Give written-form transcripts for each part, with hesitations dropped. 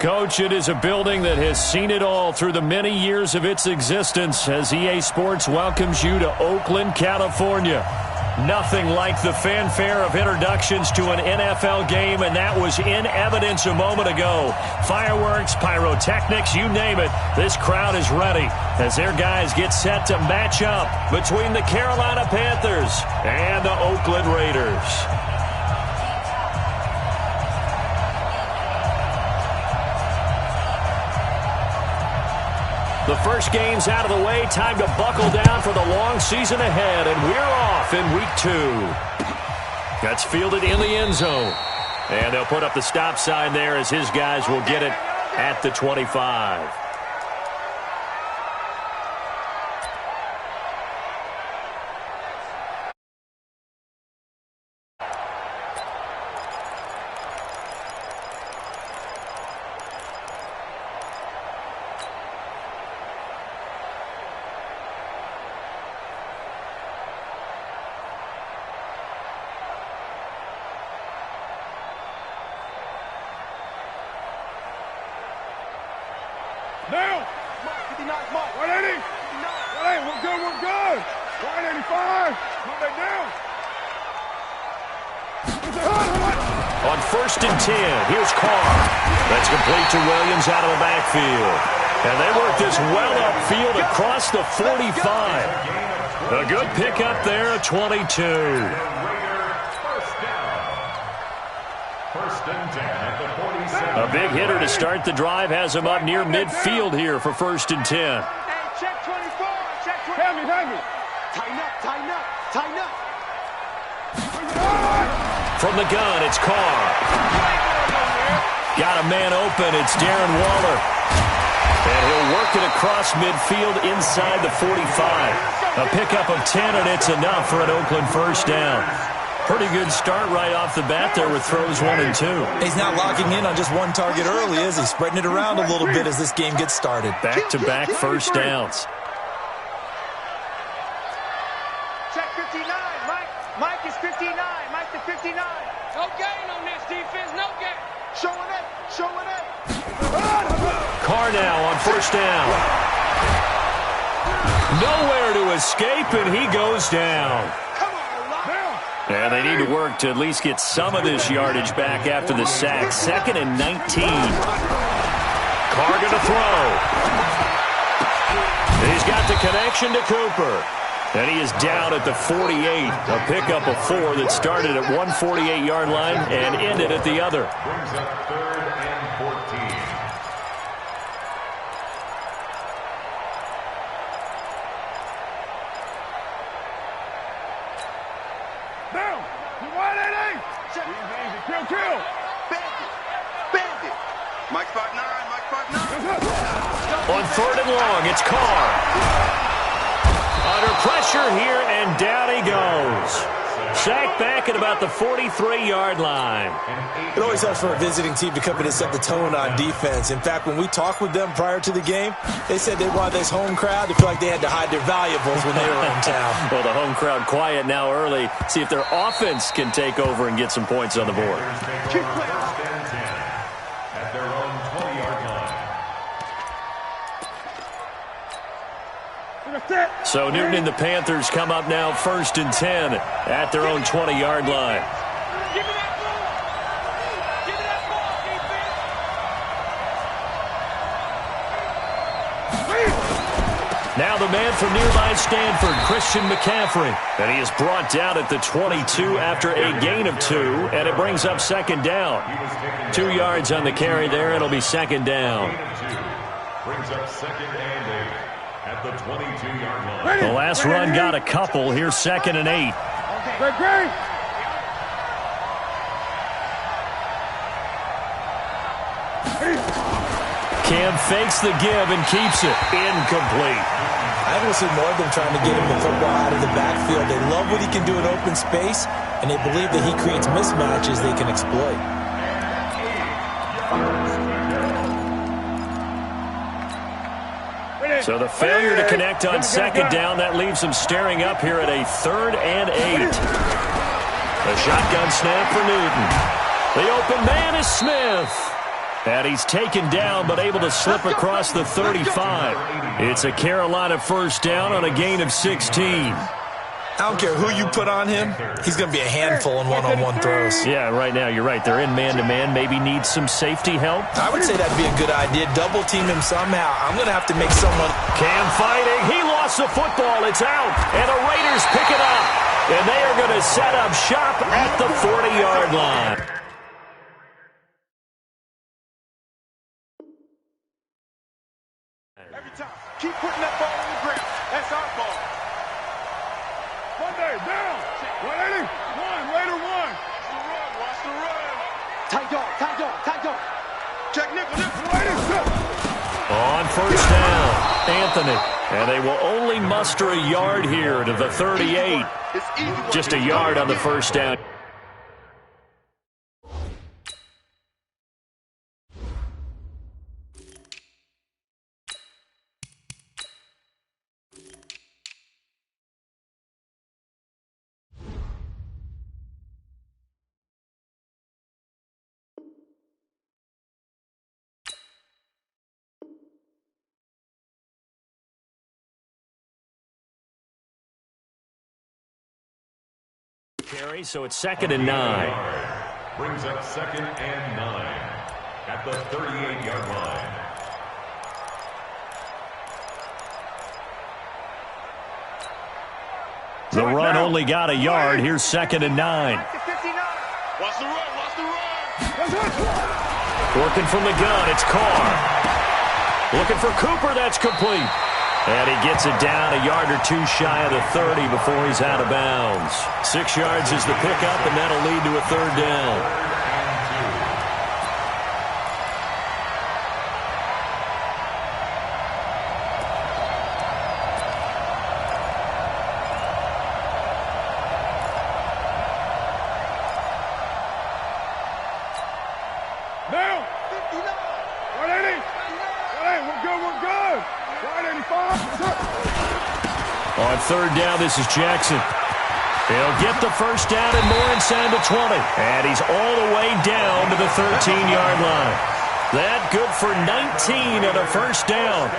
Coach, it is a building that has seen it all through the many years of its existence as EA Sports welcomes you to Oakland, California. Nothing like the fanfare of introductions to an NFL game, and that was in evidence a moment ago. Fireworks, pyrotechnics, you name it. This crowd is ready as their guys get set to match up between the Carolina Panthers and the Oakland Raiders. The first game's out of the way. Time to buckle down for the long season ahead, and we're off in week 2. That's fielded in the end zone. And they'll put up the stop sign there as his guys will get it at the 25. Now! 59, Mike. 180. 180. We're good. We're good. 185. Move that down. On 1st and 10, here's Carr. That's complete to Williams out of the backfield. And they work this well upfield across the 45. A good pickup there, 22. A big hitter to start the drive has him up near midfield here for 1st and 10. Hey, check 24. Check 24. Hand me. Tighten up. From the gun, it's Carr. Got a man open. It's Darren Waller. And he'll work it across midfield inside the 45. A pickup of 10, and it's enough for an Oakland first down. Pretty good start right off the bat there with throws 1 and 2. He's not locking in on just one target early, is he? Spreading it around a little bit as this game gets started. Back-to-back first downs. Check 59. Mike is 59. Mike to 59. No gain on this defense. No gain. Showing it. Carr now on 1st down. Nowhere to escape, and he goes down. And they need to work to at least get some of this yardage back after the sack. 2nd and 19. Carr going to throw. He's got the connection to Cooper. And he is down at the 48. A pickup of 4 that started at one 48-yard line and ended at the other. Brings up 3rd and 14. Down. 180. Kill. Bandit. Mike 5'9". On 3rd and long, it's Carr. Under pressure here, and down he goes. Sacked back at about the 43-yard line. It always helps for a visiting team to come in and set the tone on defense. In fact, when we talked with them prior to the game, they said they wanted this home crowd to feel like they had to hide their valuables when they were in town. Well, the home crowd quiet now early. See if their offense can take over and get some points on the board. First and 10 at their own 20-yard line. So Newton and the Panthers come up now 1st and 10 at their own 20-yard line. Give me that ball. Give me that ball, defense. Now the man from nearby Stanford, Christian McCaffrey. And he is brought down at the 22 after a gain of 2, and it brings up 2nd down. 2 yards on the carry there. It'll be 2nd down. Brings up 2nd and 8 at the 22-yard line. The last run got a couple. Here's 2nd and 8. Great. Cam fakes the give and keeps it incomplete. I want to see more of them trying to get him the football out of the backfield. They love what he can do in open space, and they believe that he creates mismatches they can exploit. So the failure to connect on 2nd down, that leaves him staring up here at a 3rd and 8. A shotgun snap for Newton. The open man is Smith. And he's taken down, but able to slip across the 35. It's a Carolina first down on a gain of 16. I don't care who you put on him. He's going to be a handful in one-on-one throws. Yeah, right now, you're right. They're in man-to-man. Maybe needs some safety help. I would say that'd be a good idea. Double team him somehow. I'm going to have to make someone. Cam fighting. He lost the football. It's out. And the Raiders pick it up. And they are going to set up shop at the 40-yard line. Every time. Keep putting that ball on the ground. That's our ball. Monday, down. 180. One. Raider one. Watch the run. Watch the run. Tight dog. Tight dog. Tight dog. Check nickel. Raiders. On first down, Anthony. And they will only muster a yard here to the 38. Just a yard on the first down. Carry, so it's 2nd and 9. Brings up 2nd and 9 at the 38-yard line. The run only got a yard. Here's 2nd and 9. Watch the run. Watch the run. Working from the gun, it's Carr. Looking for Cooper, that's complete. And he gets it down a yard or two shy of the 30 before he's out of bounds. 6 yards is the pickup, and that'll lead to a 3rd down. Down. 180. 180. We're good. We're good. 185. On 3rd down, this is Jackson. He'll get the first down and more inside the 20. And he's all the way down to the 13-yard line. That good for 19 and a first down.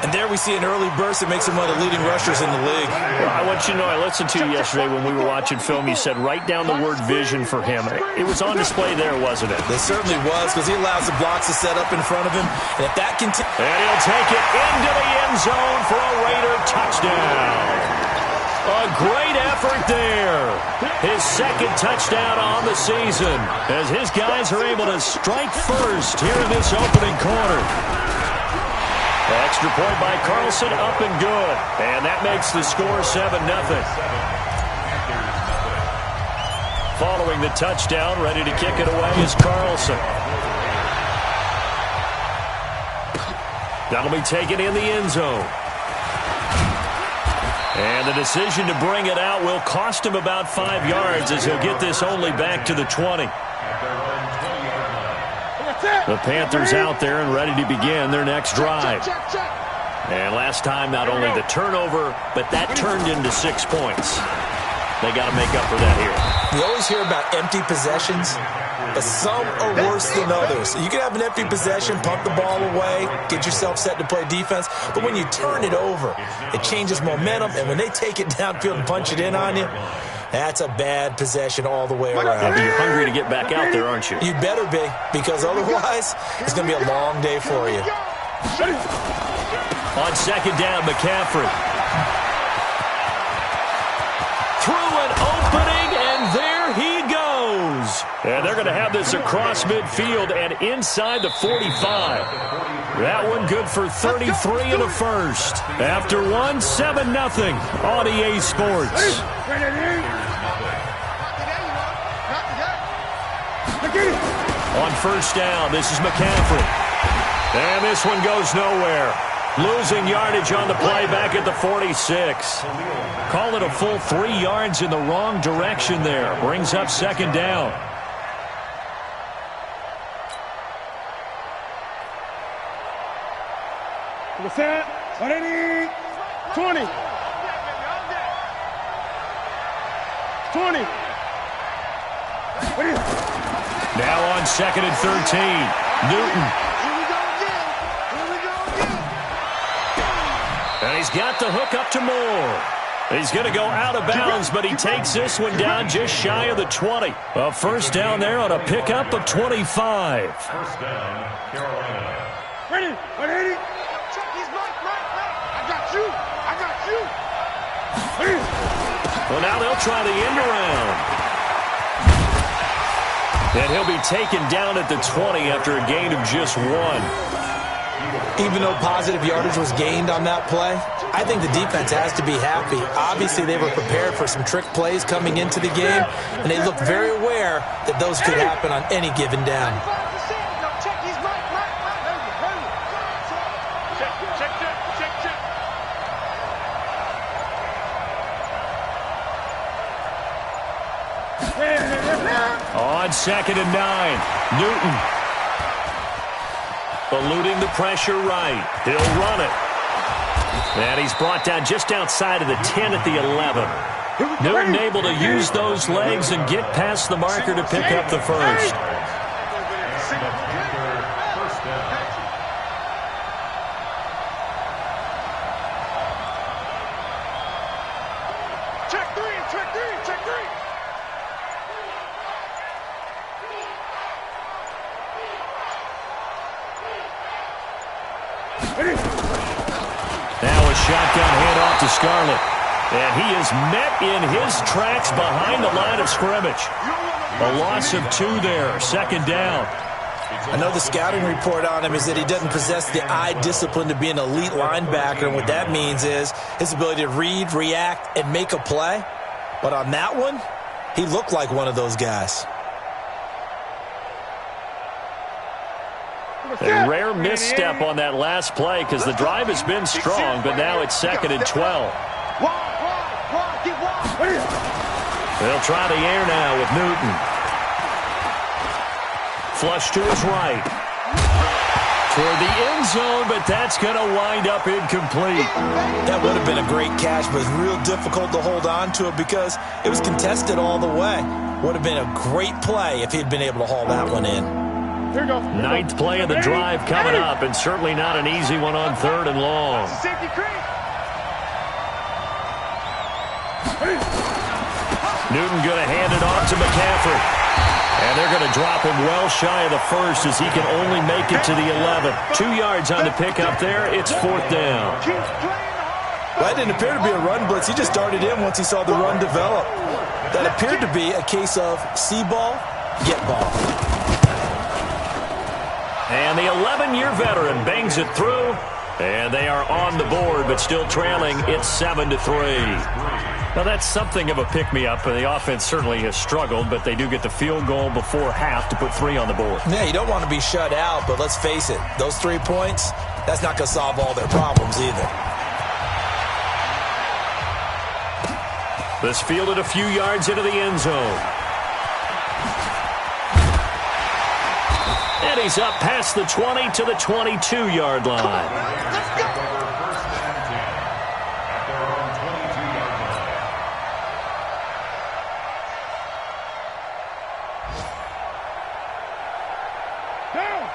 And there we see an early burst that makes him one of the leading rushers in the league. Well, I want you to know, I listened to you yesterday when we were watching film. You said write down the word vision for him. It was on display there, wasn't it? It certainly was, because he allows the blocks to set up in front of him. And if that continues... And he'll take it into the end zone for a Raider touchdown. A great effort there. His 2nd touchdown on the season as his guys are able to strike first here in this opening quarter. Extra point by Carlson, up and good. And that makes the score 7-0. Following the touchdown, ready to kick it away is Carlson. That'll be taken in the end zone. And the decision to bring it out will cost him about 5 yards as he'll get this only back to the 20. The Panthers out there and ready to begin their next drive. And last time, not only the turnover, but that turned into 6 points. They got to make up for that here. You always hear about empty possessions, but some are worse than others. You can have an empty possession, pump the ball away, get yourself set to play defense, but when you turn it over, it changes momentum, and when they take it downfield and punch it in on you, that's a bad possession all the way around. You're hungry to get back out there, aren't you? You better be, because otherwise, it's going to be a long day for you. On 2nd down, McCaffrey. Through an opening, and there he goes. And they're going to have this across midfield and inside the 45. That one good for 33 and a first. After one, 7-0 on EA Sports. On first down, this is McCaffrey. And this one goes nowhere. Losing yardage on the play back at the 46. Call it a full 3 yards in the wrong direction there. Brings up 2nd down. What's that? 180. 20. 20. Now on on 2nd and 13. Newton. Here we go again. Here we go again. And he's got the hook up to Moore. He's going to go out of bounds, but he takes this one down just shy of the 20. A first down there on a pickup of 25. First down, Carolina. Ready? Ready? Check his mic, right. I got you. I got you. Well, now they'll try the end around. And he'll be taken down at the 20 after a gain of just 1. Even though positive yardage was gained on that play, I think the defense has to be happy. Obviously, they were prepared for some trick plays coming into the game, and they looked very aware that those could happen on any given down. Check his mic, Check. On 2nd and 9, Newton. Eluding the pressure right. He'll run it. And he's brought down just outside of the 10 at the 11. Newton able to use those legs and get past the marker to pick up the first. Check three. Now a shotgun handoff to Scarlett. And he is met in his tracks behind the line of scrimmage. A loss of 2 there, 2nd down. I know the scouting report on him is that he doesn't possess the eye discipline to be an elite linebacker, and what that means is his ability to read, react, and make a play. But on that one, he looked like one of those guys. A rare misstep on that last play because the drive has been strong, but now it's 2nd and 12. They'll try the air now with Newton. Flush to his right. Toward the end zone, but that's going to wind up incomplete. That would have been a great catch, but it's real difficult to hold on to it because it was contested all the way. Would have been a great play if he'd been able to haul that one in. Here we go. 9th play of the drive coming up, and certainly not an easy one on 3rd and long. Safety creek. Newton going to hand it off to McCaffrey. And they're going to drop him well shy of the first as he can only make it to the 11. 2 yards on the pickup there. It's 4th down. Well, that didn't appear to be a run blitz. He just darted in once he saw the run develop. That appeared to be a case of see ball, get ball. And the 11-year veteran bangs it through. And they are on the board, but still trailing. It's 7-3. Now, that's something of a pick-me-up. The offense certainly has struggled, but they do get the field goal before half to put 3 on the board. Yeah, you don't want to be shut out, but let's face it. Those 3 points, that's not going to solve all their problems either. This fielded a few yards into the end zone. And he's up past the 20 to the 22-yard line. Let's go.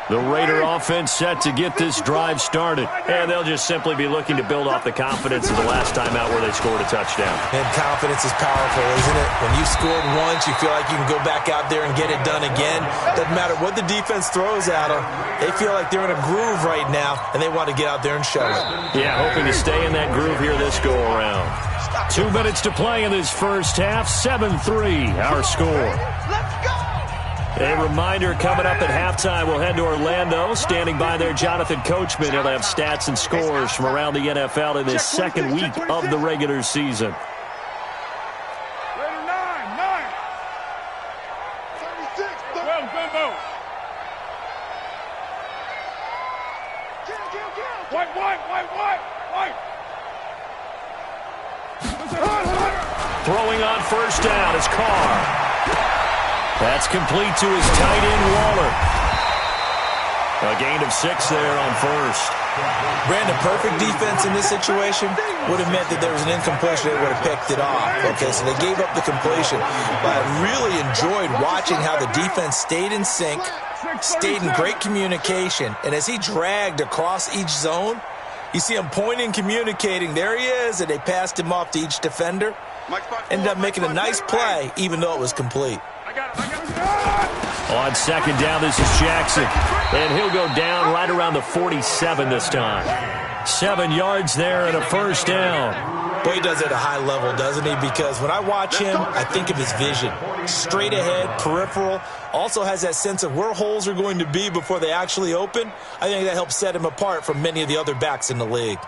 The Raider offense set to get this drive started. And they'll just simply be looking to build off the confidence of the last time out where they scored a touchdown. And confidence is powerful, isn't it? When you've scored once, you feel like you can go back out there and get it done again. Doesn't matter what the defense throws at them. They feel like they're in a groove right now, and they want to get out there and show it. Yeah, hoping to stay in that groove here this go-around. 2 minutes to play in this first half. 7-3, our score. Let's go. A reminder coming up at halftime, we'll head to Orlando. Standing by there, Jonathan Coachman. He'll have stats and scores from around the NFL in this second week of the regular season. Raider 9. 36. 12, Bimbo. Kill. White. Throwing on first down is Carr. That's complete to his tight end, Waller. A gain of 6 there on first. Brandon, perfect defense in this situation would have meant that there was an incompletion. They would have picked it off. Okay, so they gave up the completion. But I really enjoyed watching how the defense stayed in sync, stayed in great communication, and as he dragged across each zone, you see him pointing, communicating. There he is, and they passed him off to each defender. Ended up making a nice play, even though it was complete. On second down, this is Jackson. And he'll go down right around the 47 this time. 7 yards there and a first down. Boy, he does it at a high level, doesn't he? Because when I watch him, I think of his vision. Straight ahead, peripheral. Also has that sense of where holes are going to be before they actually open. I think that helps set him apart from many of the other backs in the league.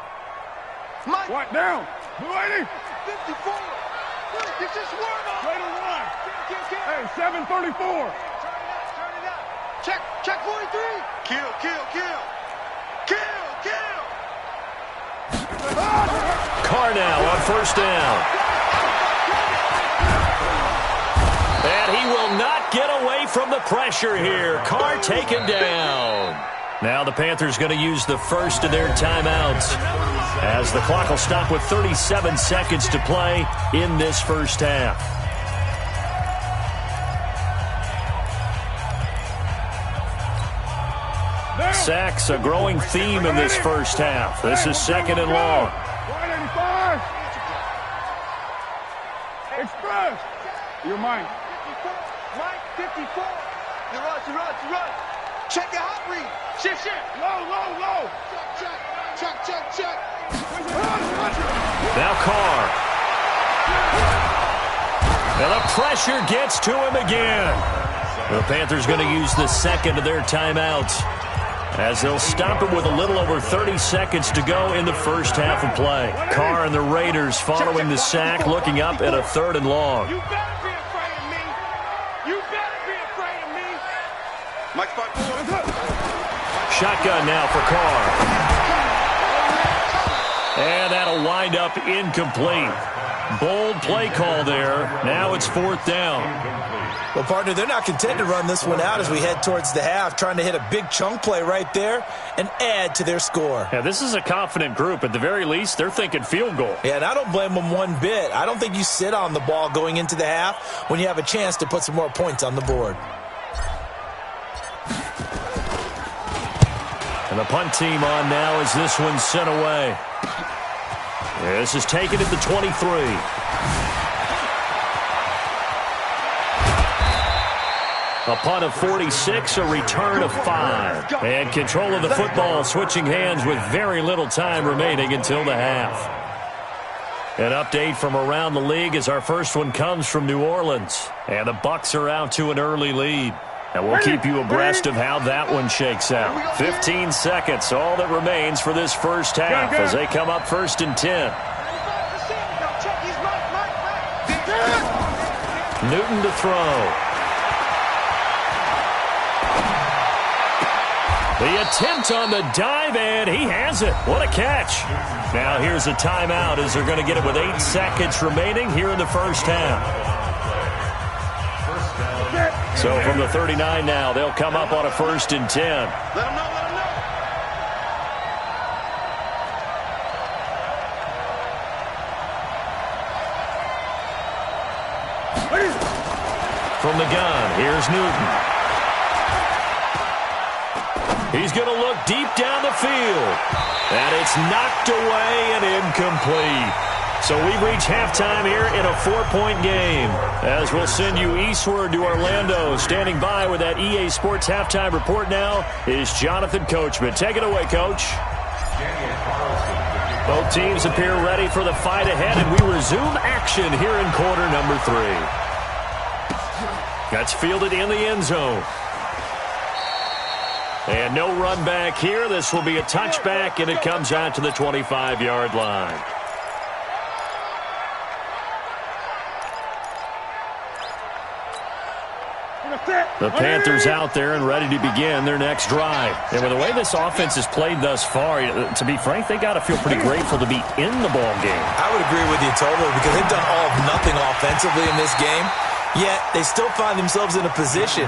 What down? 280. 54. Get your swarm on. Right on line. Hey, 734. Turn it up. Check 43. Kill. Carr now on first down. And he will not get away from the pressure here. Carr taken down. Now the Panthers going to use the first of their timeouts, as the clock will stop with 37 seconds to play in this first half. Sacks, a growing theme in this first half. This is second and long. 185. Express. Your mind. 54. You run. Check your hot read. Shift. Low. Check. Now Carr. And the pressure gets to him again. The Panthers going to use the second of their timeouts, as they'll stop it with a little over 30 seconds to go in the first half of play. Carr and the Raiders following the sack, looking up at a third and long. You better be afraid of me. Mike Spot. Shotgun now for Carr. And that'll wind up incomplete. Bold play call there. Now it's fourth down. Well, partner, they're not content to run this one out as we head towards the half, trying to hit a big chunk play right there and add to their score. Yeah, this is a confident group. At the very least, they're thinking field goal. Yeah, and I don't blame them one bit. I don't think you sit on the ball going into the half when you have a chance to put some more points on the board. And the punt team on now as this one's sent away. This is taken at the 23. A punt of 46, a return of 5. And control of the football switching hands with very little time remaining until the half. An update from around the league as our first one comes from New Orleans. And the Bucs are out to an early lead. And we'll keep you abreast of how that one shakes out. 15 seconds, all that remains for this first half as they come up first and 10. Newton to throw. The attempt on the dive, and he has it. What a catch. Now here's a timeout as they're going to get it with 8 seconds remaining here in the first half. So from the 39 now, they'll come up on a first and 10. Let them know. From the gun, here's Newton. He's going to look deep down the field. And it's knocked away and incomplete. So we've reached halftime here in a 4-point game, as we'll send you eastward to Orlando. Standing by with that EA Sports halftime report now is Jonathan Coachman. Take it away, Coach. Both teams appear ready for the fight ahead, and we resume action here in quarter number 3. That's fielded in the end zone. And no run back here. This will be a touchback, and it comes out to the 25-yard line. The Panthers out there and ready to begin their next drive. And with the way this offense has played thus far, to be frank, they got to feel pretty grateful to be in the ball game. I would agree with you totally, because they've done all of nothing offensively in this game, yet they still find themselves in a position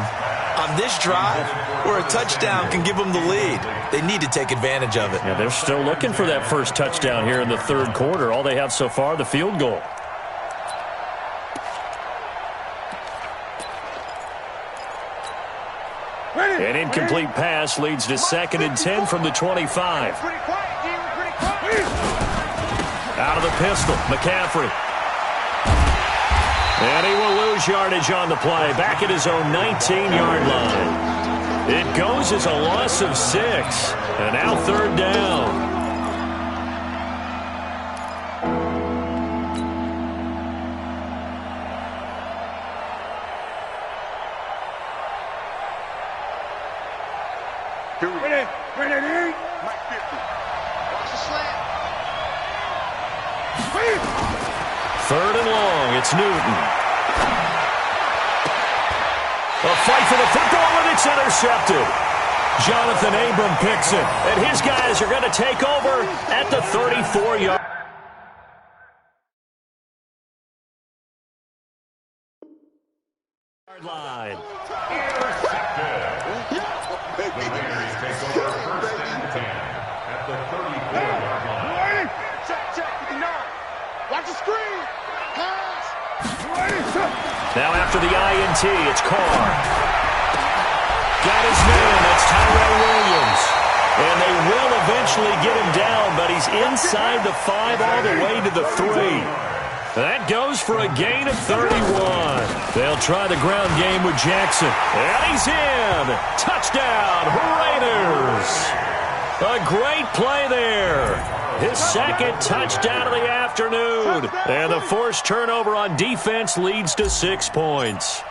on this drive where a touchdown can give them the lead. They need to take advantage of it. Yeah, they're still looking for that first touchdown here in the third quarter. All they have so far, the field goal. An incomplete pass leads to 2nd and 10 from the 25. Out of the pistol, McCaffrey. And he will lose yardage on the play, back at his own 19-yard line. It goes as a loss of 6, and now 3rd down. Ready, Mike 50. Watch the slant. 3rd and long, it's Newton. A fight for the football, and it's intercepted. Jonathan Abram picks it, and his guys are going to take over at the 34-yard line. The Raiders take over 1st and 10 at the 34-yard line. Check, 59. Watch the screen. Pass. Now after the INT, it's Carr. Got his man, that's Tyrell Williams. And they will eventually get him down, but he's inside the 5 all the way to the 3. That goes for a gain of 31. They'll try the ground game with Jackson. And he's in. Touchdown, Raiders. A great play there. His 2nd touchdown of the afternoon. And the forced turnover on defense leads to 6 points.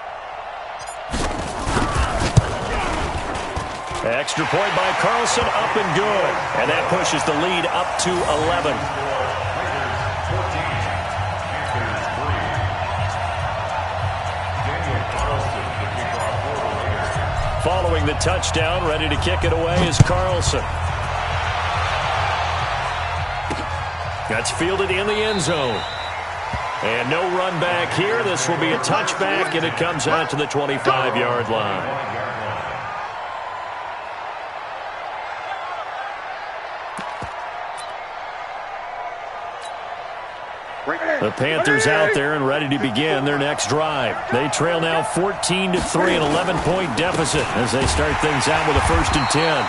Extra point by Carlson, up and good. And that pushes the lead up to 11. Following the touchdown, ready to kick it away is Carlson. That's fielded in the end zone. And no run back here. This will be a touchback, and it comes out to the 25-yard line. The Panthers out there and ready to begin their next drive. They trail now 14-3, an 11-point deficit as they start things out with a 1st and 10.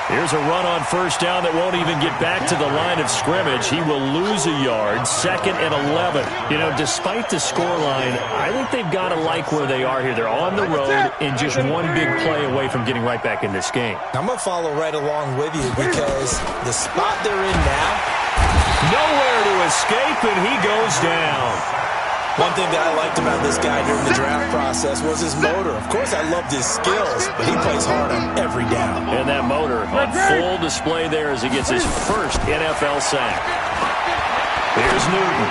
Here's a run on 1st down that won't even get back to the line of scrimmage. He will lose a yard, 2nd and 11. You know, despite the scoreline, I think they've got to like where they are here. They're on the road and just one big play away from getting right back in this game. I'm going to follow right along with you because the spot they're in now, nowhere to escape, and he goes down. One thing that I liked about this guy during the draft process was his motor. Of course, I loved his skills, but he plays hard on every down. And that motor on full display there as he gets his first NFL sack. Here's Newton.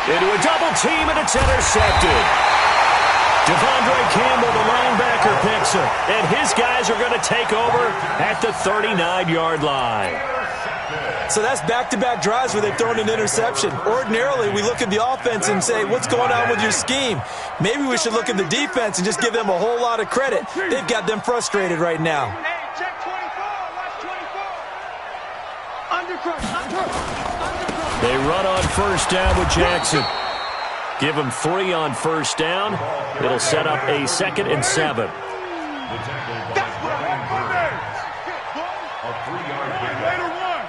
Into a double team, and it's intercepted. Devondre Campbell, the linebacker, picks him. And his guys are going to take over at the 39-yard line. So that's back-to-back drives where they've thrown an interception. Ordinarily, we look at the offense and say, what's going on with your scheme? Maybe we should look at the defense and just give them a whole lot of credit. They've got them frustrated right now. Hey, check 24. Watch 24. Undercross. They run on 1st down with Jackson. Give them 3 on 1st down. It'll set up a 2nd and 7. A 3-yard pickup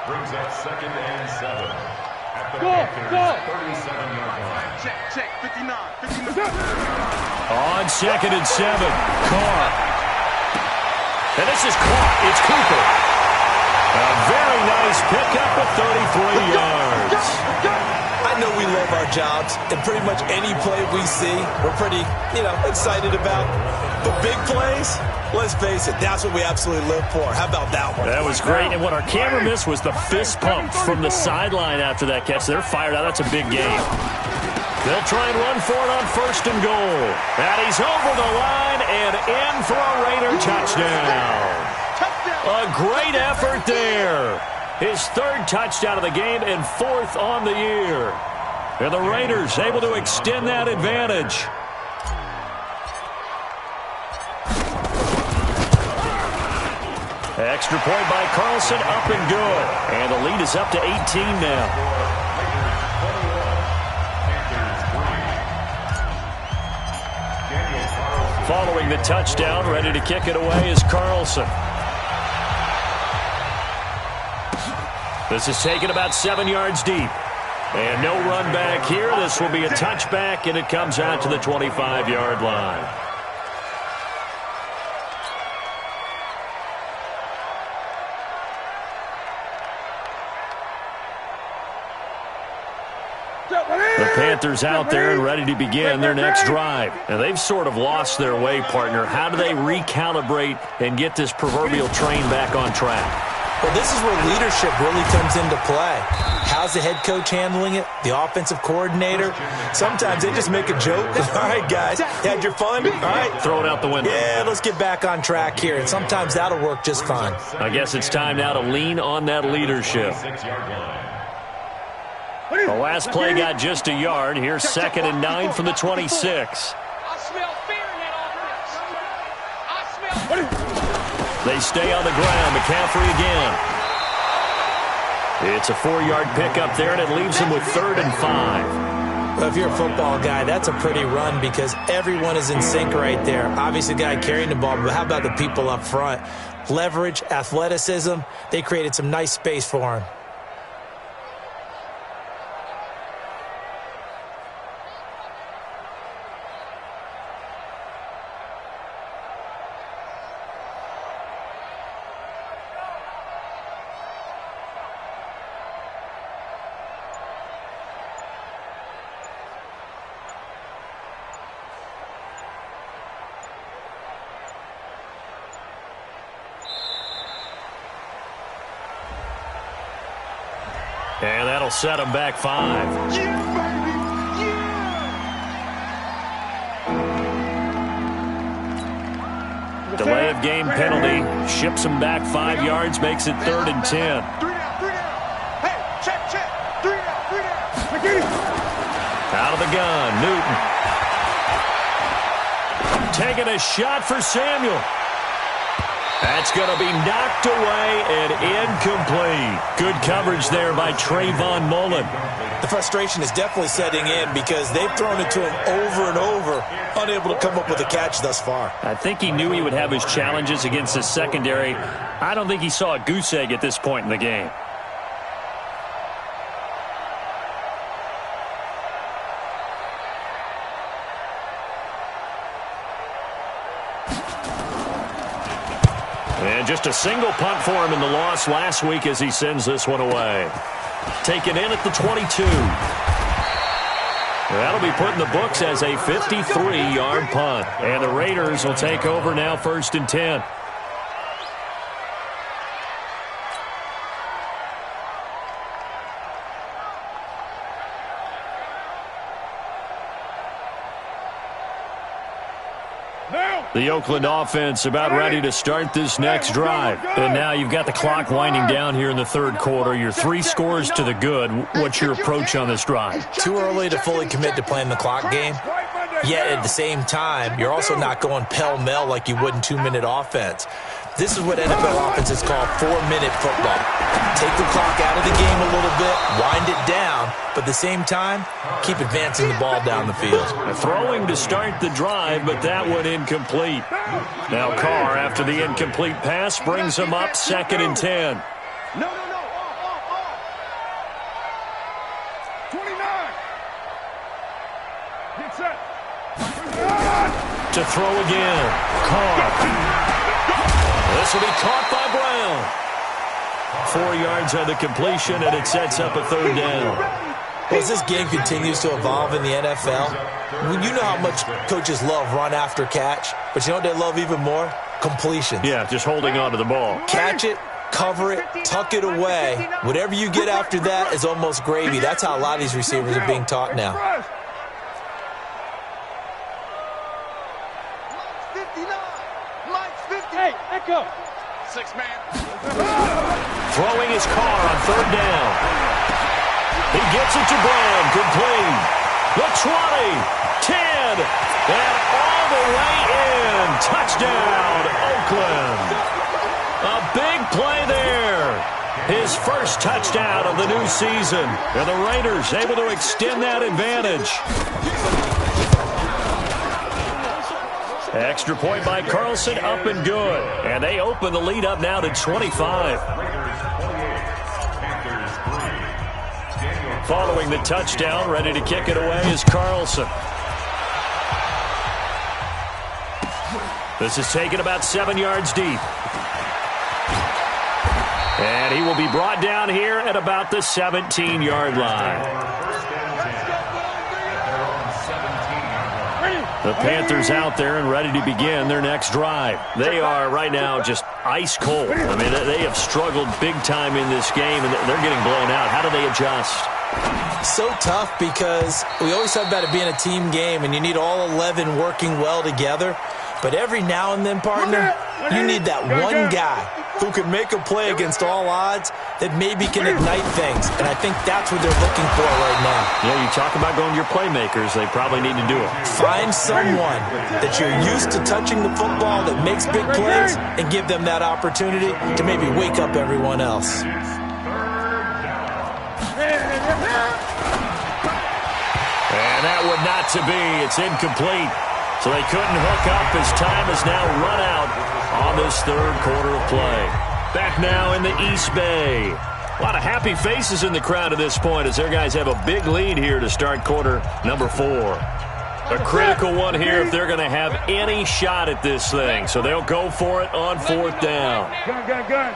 brings up 2nd and 7 at the Panthers' 37-yard line. Check, 59. On 2nd and 7, Carr. And this is caught. It's Cooper. A very nice pickup of 33 yards. I know we love our jobs, and pretty much any play we see, we're pretty, excited about. But big plays, let's face it, that's what we absolutely live for. How about that one? That was great. And what our camera missed was the fist pump from the sideline after that catch. They're fired out. That's a big game. They'll try and run for it on 1st and goal. And he's over the line and in for a Raider touchdown. A great effort there. His 3rd touchdown of the game and 4th on the year. And the Raiders able to extend that advantage. Extra point by Carlson, up and good. And the lead is up to 18 now. Following the touchdown, ready to kick it away is Carlson. This is taken about 7 yards deep. And no run back here. This will be a touchback, and it comes out to the 25-yard line. The Panthers out there and ready to begin their next drive. And they've sort of lost their way, partner. How do they recalibrate and get this proverbial train back on track? Well, this is where leadership really comes into play. How's the head coach handling it? The offensive coordinator? Sometimes they just make a joke. All right, guys, had your fun? All right. Throw it out the window. Yeah, let's get back on track here. And sometimes that'll work just fine. I guess it's time now to lean on that leadership. The last play got just a yard. Here's 2nd and 9 from the 26. I smell fear in that offense. I smell. They stay on the ground. McCaffrey again. It's a 4-yard pickup there, and it leaves him with 3rd and 5. Well, if you're a football guy, that's a pretty run because everyone is in sync right there. Obviously, the guy carrying the ball, but how about the people up front? Leverage, athleticism, they created some nice space for him. And that'll set him back 5. Delay of game penalty. Ships him back 5 yards, makes it 3rd and 10. 3 down, 3 down. Hey, check. 3 down, 3 down. Out of the gun, Newton. Taking a shot for Samuel. That's going to be knocked away and incomplete. Good coverage there by Trayvon Mullen. The frustration is definitely setting in because they've thrown it to him over and over, unable to come up with a catch thus far. I think he knew he would have his challenges against his secondary. I don't think he saw a goose egg at this point in the game. And just a single punt for him in the loss last week as he sends this one away. Taken in at the 22. That'll be put in the books as a 53-yard punt. And the Raiders will take over now 1st and 10. The Oakland offense about ready to start this next drive. And now you've got the clock winding down here in the 3rd quarter. You're 3 scores to the good. What's your approach on this drive? Too early to fully commit to playing the clock game. Yet at the same time, you're also not going pell-mell like you would in 2-minute offense. This is what NFL offenses call 4-minute football. Take the clock out of the game a little bit, wind it down, but at the same time, keep advancing the ball down the field. Throwing to start the drive, but that one incomplete. Now Carr, after the incomplete pass, brings him up 2nd and 10. No. Off. 29. Get set. To throw again. Carr. This will be caught by Brown. 4 yards on the completion, and it sets up a 3rd down. As this game continues to evolve in the NFL, you know how much coaches love run after catch, but you know what they love even more? Completions. Yeah, just holding on to the ball. Catch it, cover it, tuck it away. Whatever you get after that is almost gravy. That's how a lot of these receivers are being taught now. Hey, echo. 6-man. Throwing his Carr on 3rd down. He gets it to Brown, complete. The 20, 10, and all the way in. Touchdown, Oakland. A big first touchdown of the new season. And the Raiders able to extend that advantage. Extra point by Carlson, up and good. And they open the lead up now to 25. Following the touchdown, ready to kick it away is Carlson. This is taken about 7 yards deep. And he will be brought down here at about the 17-yard line. The Panthers out there and ready to begin their next drive. They are right now just ice cold. I mean, they have struggled big time in this game, and they're getting blown out. How do they adjust? So tough because we always talk about it being a team game, and you need all 11 working well together. But every now and then, partner, you need that one guy who can make a play against all odds that maybe can ignite things. And I think that's what they're looking for right now. Yeah, you talk about going to your playmakers. They probably need to do it. Find someone that you're used to touching the football that makes big plays and give them that opportunity to maybe wake up everyone else. And that would not to be. It's incomplete. So they couldn't hook up as time has now run out on this third quarter of play. Back now in the East Bay. A lot of happy faces in the crowd at this point as their guys have a big lead here to start quarter number 4. A critical one here if they're going to have any shot at this thing. So they'll go for it on 4th down. Gun.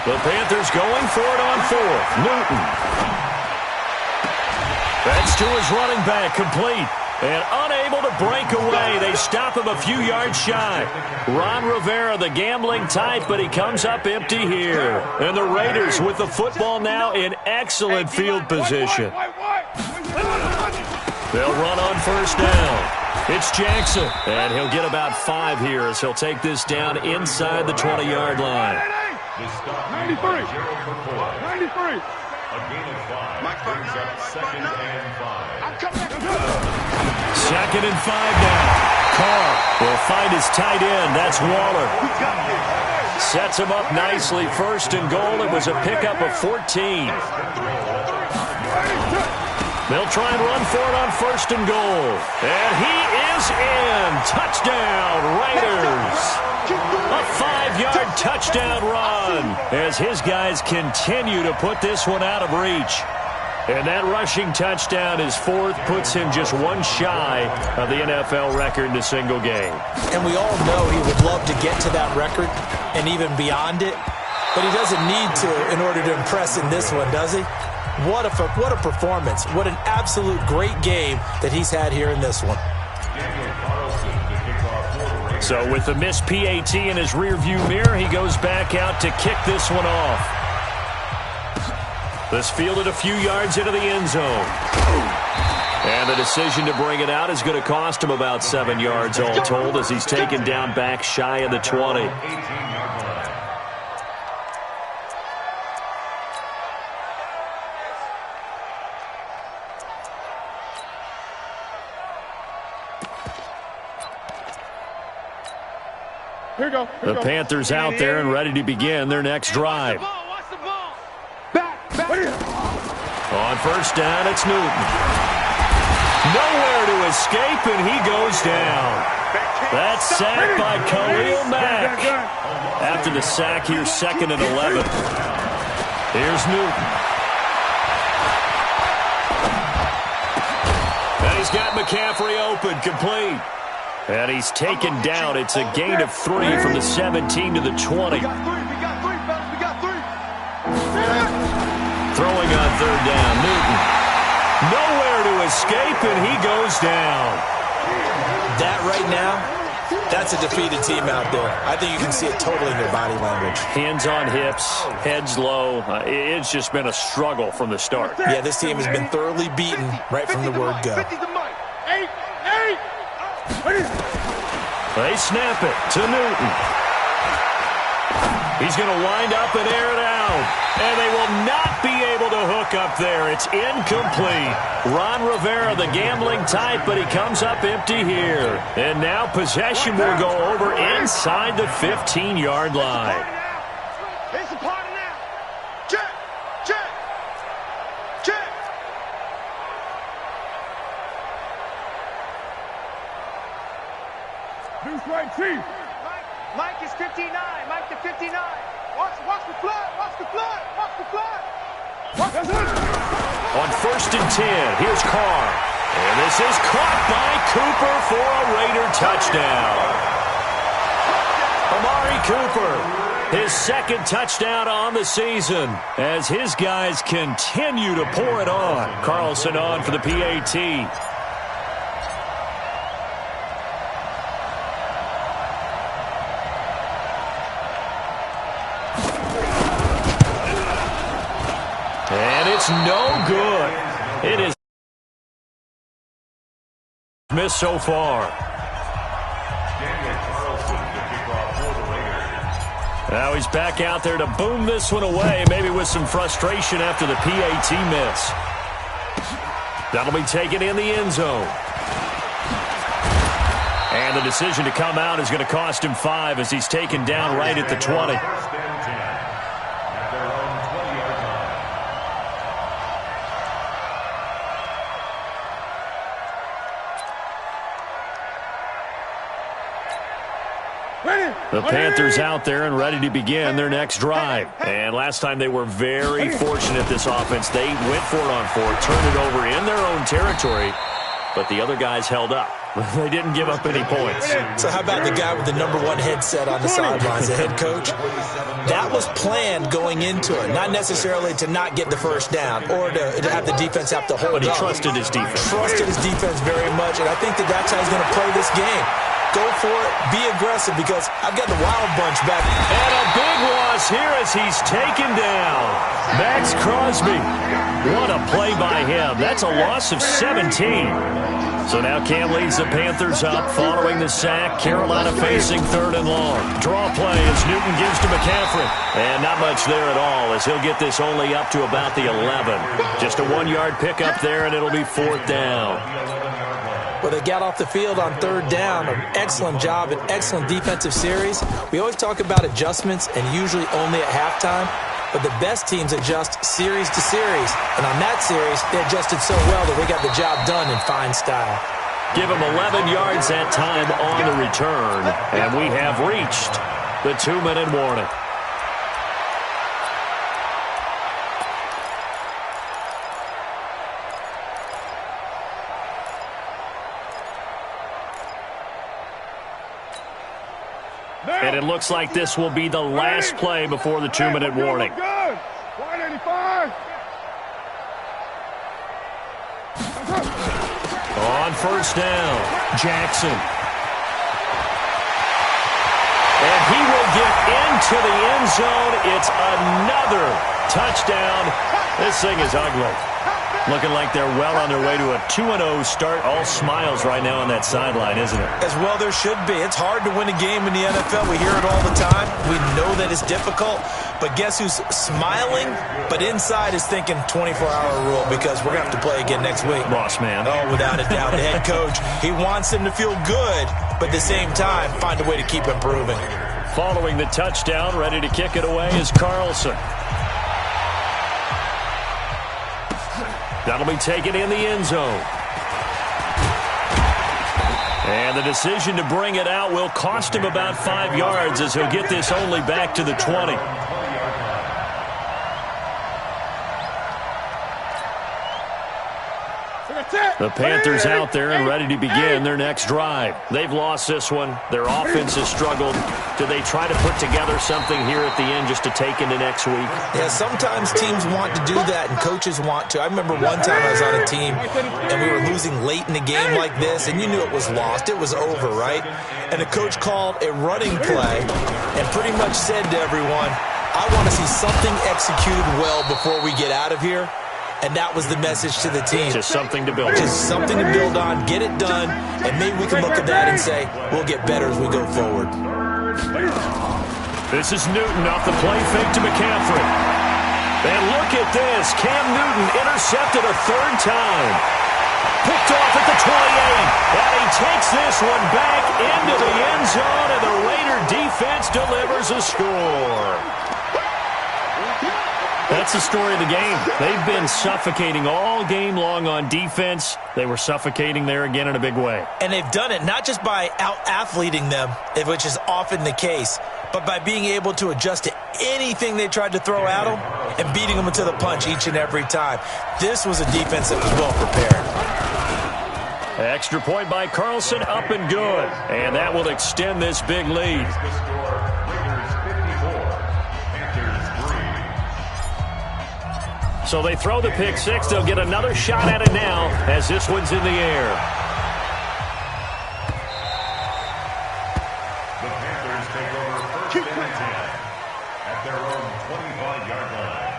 The Panthers going for it on 4th. Newton. That's to his running back, complete. And unable to break away. They stop him a few yards shy. Ron Rivera, the gambling type, but he comes up empty here. And the Raiders with the football now in excellent field position. They'll run on 1st down. It's Jackson. And he'll get about 5 here as he'll take this down inside the 20-yard line. 93. A gain of 5 brings up 2nd and 5. 2nd and 5 now. Carr will find his tight end. That's Waller. Sets him up nicely. 1st and goal. It was a pickup of 14. They'll try and run for it on 1st and goal. And he is in. Touchdown, Raiders. A 5-yard touchdown run as his guys continue to put this one out of reach. And that rushing touchdown is 4th, puts him just one shy of the NFL record in a single game. And we all know he would love to get to that record and even beyond it, but he doesn't need to in order to impress in this one, does he? What a performance. What an absolute great game that he's had here in this one. So with the missed PAT in his rearview mirror, he goes back out to kick this one off. This fielded a few yards into the end zone. And the decision to bring it out is going to cost him about 7 yards all told as he's taken down back shy of the 20. Here we go. The Panthers out there and ready to begin their next drive. Back. On 1st down, it's Newton. Nowhere to escape, and he goes down. That's sacked by Khalil Mack. After the sack here, 2nd and 11. Here's Newton. And he's got McCaffrey open, complete. And he's taken down. It's a gain of 3 from the 17 to the 20. We got three, fellas. We got 3. Throwing on 3rd down, Newton. Nowhere to escape, and he goes down. That right now, that's a defeated team out there. I think you can see it totally in their body language. Hands on hips, heads low. It's just been a struggle from the start. Yeah, this team has been thoroughly beaten right from the word go. 50 the mic. 8. They snap it to Newton. He's going to wind up and air it out. And they will not be able to hook up there. It's incomplete. Ron Rivera, the gambling type, but he comes up empty here. And now possession will go over inside the 15-yard line. this way, Chief. Mike is 59. Mike to 59. Watch the flood. Watch the flood. Watch the flood. That's it. On 1st and 10, here's Carr. And this is caught by Cooper for a Raider touchdown. Amari Cooper, his 2nd touchdown on the season as his guys continue to pour it on. Carlson on for the PAT. And it's no good. It is missed so far. Now he's back out there to boom this one away, maybe with some frustration after the PAT miss. That'll be taken in the end zone. And the decision to come out is going to cost him 5 as he's taken down right at the 20. The Panthers out there and ready to begin their next drive. And last time they were very fortunate, this offense. They went for it on 4, turned it over in their own territory, but the other guys held up. They didn't give up any points. So how about the guy with the #1 headset on the sidelines, the head coach? That was planned going into it, not necessarily to not get the first down or to have the defense have to hold up. But he trusted his defense. Trusted his defense very much, and I think that's how he's going to play this game. Go for it. Be aggressive because I've got the wild bunch back. And a big loss here as he's taken down. Max Crosby. What a play by him. That's a loss of 17. So now Cam leads the Panthers up following the sack. Carolina facing 3rd and long. Draw play as Newton gives to McCaffrey. And not much there at all as he'll get this only up to about the 11. Just a 1-yard pickup there, and it'll be 4th down. Well, they got off the field on 3rd down. An excellent job, an excellent defensive series. We always talk about adjustments and usually only at halftime, but the best teams adjust series to series. And on that series, they adjusted so well that we got the job done in fine style. Give him 11 yards that time on the return, and we have reached the 2-minute warning. And it looks like this will be the last play before the 2-minute warning. Good. 185. On 1st down, Jackson. And he will get into the end zone. It's another touchdown. This thing is ugly. Looking like they're well on their way to a 2-0 start. All smiles right now on that sideline, isn't it? As well there should be. It's hard to win a game in the NFL. We hear it all the time. We know that it's difficult. But guess who's smiling? But inside is thinking 24-hour rule because we're going to have to play again next week. Boss man. Oh, without a doubt. The head coach, he wants them to feel good, but at the same time, find a way to keep improving. Following the touchdown, ready to kick it away is Carlson. That'll be taken in the end zone. And the decision to bring it out will cost him about 5 yards as he'll get this only back to the 20. The Panthers out there and ready to begin their next drive. They've lost this one. Their offense has struggled. Do they try to put together something here at the end just to take into next week? Yeah, sometimes teams want to do that and coaches want to. I remember one time I was on a team and we were losing late in the game like this and you knew it was lost. It was over, right? And the coach called a running play and pretty much said to everyone, I want to see something executed well before we get out of here. And that was the message to the team. Just something to build on. Just something to build on, get it done, and maybe we can look at that and say, we'll get better as we go forward. This is Newton off the play fake to McCaffrey. And look at this. Cam Newton intercepted a 3rd time. Picked off at the 28. And he takes this one back into the end zone, and the Raider defense delivers a score. That's the story of the game. They've been suffocating all game long on defense. They were suffocating there again in a big way. And they've done it not just by out-athleting them, which is often the case, but by being able to adjust to anything they tried to throw at them and beating them to the punch each and every time. This was a defense that was well prepared. Extra point by Carlson, up and good. And that will extend this big lead. So they throw the pick six. They'll get another shot at it now as this one's in the air. The Panthers take over first and 10 at their own 25-yard line.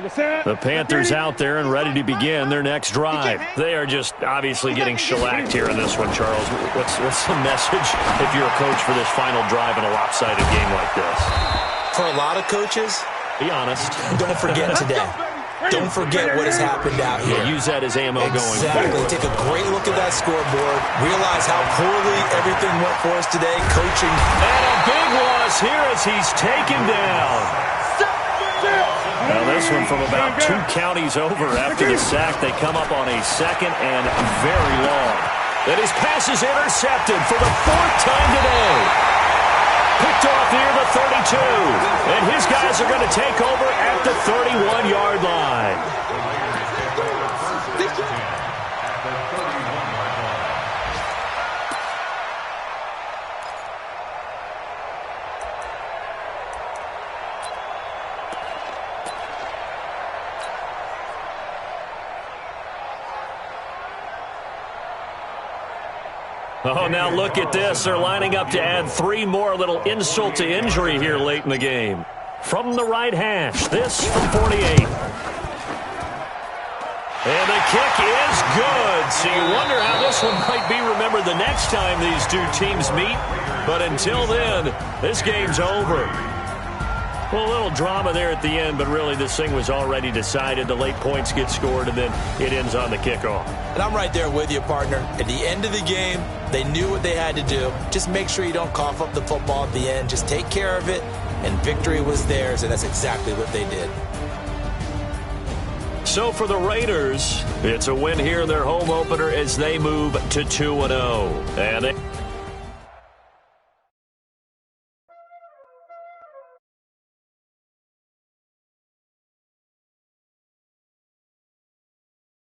The Panthers out there and ready to begin their next drive. They are just obviously getting shellacked here in this one, Charles. What's the message if you're a coach for this final drive in a lopsided game like this? For a lot of coaches, be honest. Don't forget today. Don't forget what has happened out here. Yeah, use that as ammo going Exactly. forward. Take a great look at that scoreboard. Realize how poorly everything went for us today. Coaching. And a big loss here as he's taken down. Now this one from about 2 counties over after the sack. They come up on a second and very long. And his pass is intercepted for the 4th time today. Picked off near the 32. And his guys are going to take over at the 31-yard line. Oh, now look at this. They're lining up to add 3 more. A little insult to injury here late in the game. From the right hash, this from 48. And the kick is good. So you wonder how this one might be remembered the next time these two teams meet. But until then, this game's over. Well, a little drama there at the end, but really this thing was already decided. The late points get scored, and then it ends on the kickoff. And I'm right there with you, partner. At the end of the game, they knew what they had to do. Just make sure you don't cough up the football at the end. Just take care of it, and victory was theirs, and that's exactly what they did. So for the Raiders, it's a win here in their home opener as they move to 2-0. And